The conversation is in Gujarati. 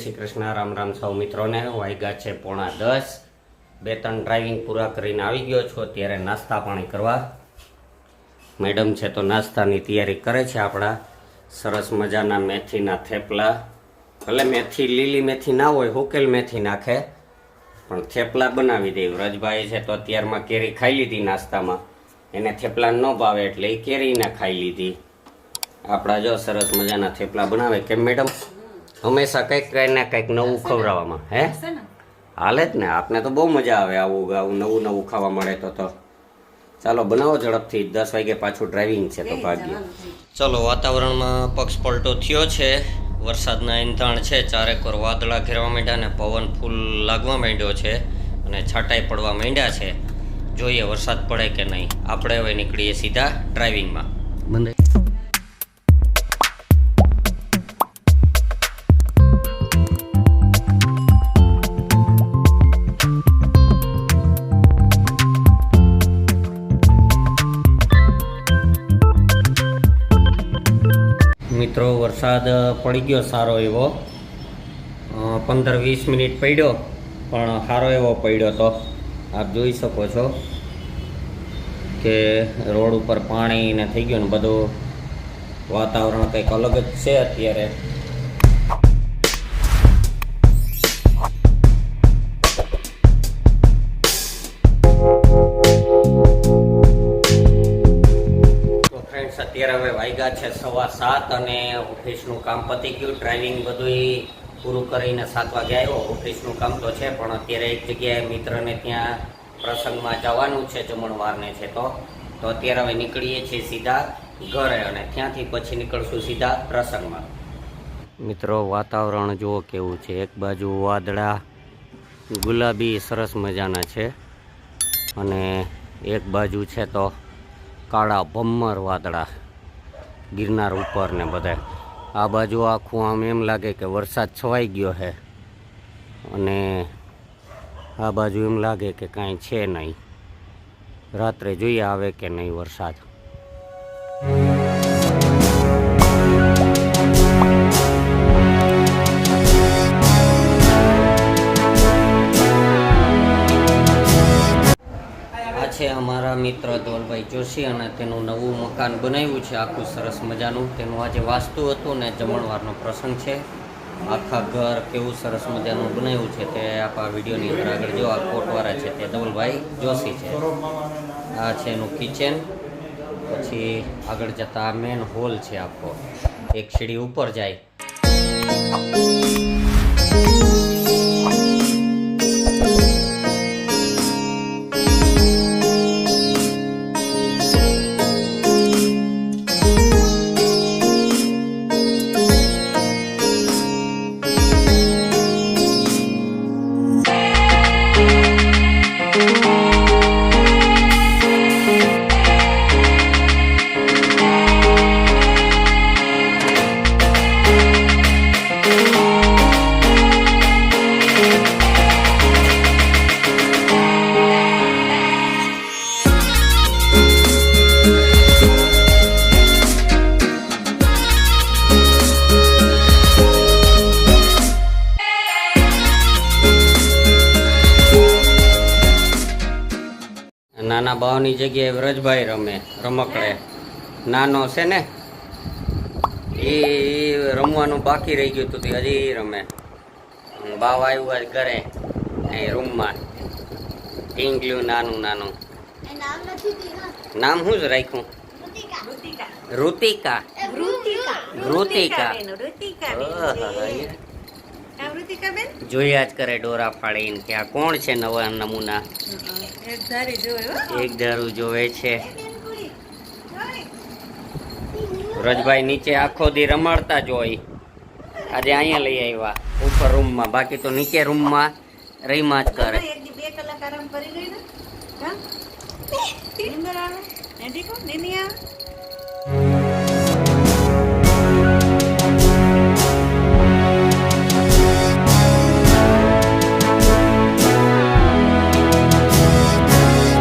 શ્રી કૃષ્ણ, રામ રામ સૌ મિત્રોને। વાગ્યા છે 9:30। 2-3 ડ્રાઇવિંગ પૂરા કરીને આવી ગયો છું। અત્યારે નાસ્તા પાણી કરવા મેડમ છે તો નાસ્તાની તૈયારી કરે છે। આપણા સરસ મજાના મેથીના થેપલા, ભલે મેથી લીલી મેથી ના હોય, હુકેલ મેથી નાખે, પણ થેપલા બનાવી દે। વ્રજભાઈ છે તો અત્યારમાં કેરી ખાઈ લીધી નાસ્તામાં, એને થેપલા ન ભાવે એટલે એ કેરીને ખાઈ લીધી। આપણા જો સરસ મજાના થેપલા બનાવે। કેમ મેડમ? હંમેશા કંઈક ને કંઈક નવું ખવડાવવામાં હે હાલે જ ને। આપને તો બહુ મજા આવે આવું નવું ખાવા મળે તો ચાલો બનાવો ઝડપથી। 10 વાગે પાછું ડ્રાઇવિંગ છે તો ભાગ્ય। ચલો, વાતાવરણમાં પક્ષ પલટો થયો છે। વરસાદના ઇંધાણ છે, ચારેકોર વાદળા ઘેરવા માંડ્યા ને પવન ફૂલ લાગવા માંડ્યો છે અને છાંટાઈ પડવા માંડ્યા છે। જોઈએ વરસાદ પડે કે નહીં। આપણે હવે નીકળીએ સીધા ડ્રાઇવિંગમાં। મિત્રો વરસાદ પડી ગયો સારો એવો, 15-20 મિનિટ પડ્યો, પણ સારો એવો પડ્યો તો આપ જોઈ શકો છો કે રોડ ઉપર પાણી ને થઈ ગયું ને બધું વાતાવરણ કંઈક અલગ જ છે અત્યારે। અત્યારે હવે વાગ્યા છે 7:15 અને ઓફિસનું કામ પતી ગયું। ડ્રાઇવિંગ બધું પૂરું કરીને 7 વાગે આવ્યો। ઓફિસનું કામ તો છે, પણ અત્યારે એક જગ્યાએ મિત્રને ત્યાં પ્રસંગમાં જવાનું છે, જમણવારને છે તો અત્યારે હવે નીકળીએ છીએ સીધા ઘરે અને ત્યાંથી પછી નીકળશું સીધા પ્રસંગમાં। મિત્રો વાતાવરણ જુઓ કેવું છે। એક બાજુ વાદળા ગુલાબી સરસ મજાના છે અને એક બાજુ છે તો કાળા ભમ્મર વાદળા ગિરનાર ઉપર ને બધા। આ બાજુ આખું આમ એમ લાગે કે વરસાદ છવાઈ ગયો છે અને આ બાજુ એમ લાગે કે કાંઈ છે નહીં। રાત્રે જોઈએ આવે કે નહીં વરસાદ। છે અમારા મિત્ર ધવલભાઈ જોશી અને તેનું નવું મકાન બનાવ્યું છે આખું સરસ મજાનું। તેનું આજે વાસ્તુ હતું ને જમણવારનો પ્રસંગ છે। આખા ઘર કેવું સરસ મજાનું બનાવ્યું છે તે આપણા વિડીયોની અંદર આગળ જો આ કોટવાળા છે તે ધવલભાઈ જોશી છે। આ છે એનું કિચન, પછી આગળ જતા મેન હોલ છે આખો, એક સીડી ઉપર જાય। નાના બાવની જગ્યાએ વ્રજભાઈ રમકડે નાનો છે ને એ રમવાનું બાકી રહી ગયું હતું, હજી રમે। બાવ આવ્યું આજ ઘરે એ રૂમમાં, ટીંગલ્યું નાનું નાનું। નામ શું જ રાખ્યું? ઋતિકા। જોયા જ કરે ડોરા ફાડીને કે આ કોણ છે નવા નમૂના। એક ધારું જોવે છે। વ્રજભાઈ નીચે આખો દી રમાડતા જોઈ, આજે અહીંયા લઈ આવ્યા ઉપર રૂમમાં, બાકી તો નીચે રૂમમાં રહીમાં જ કરે।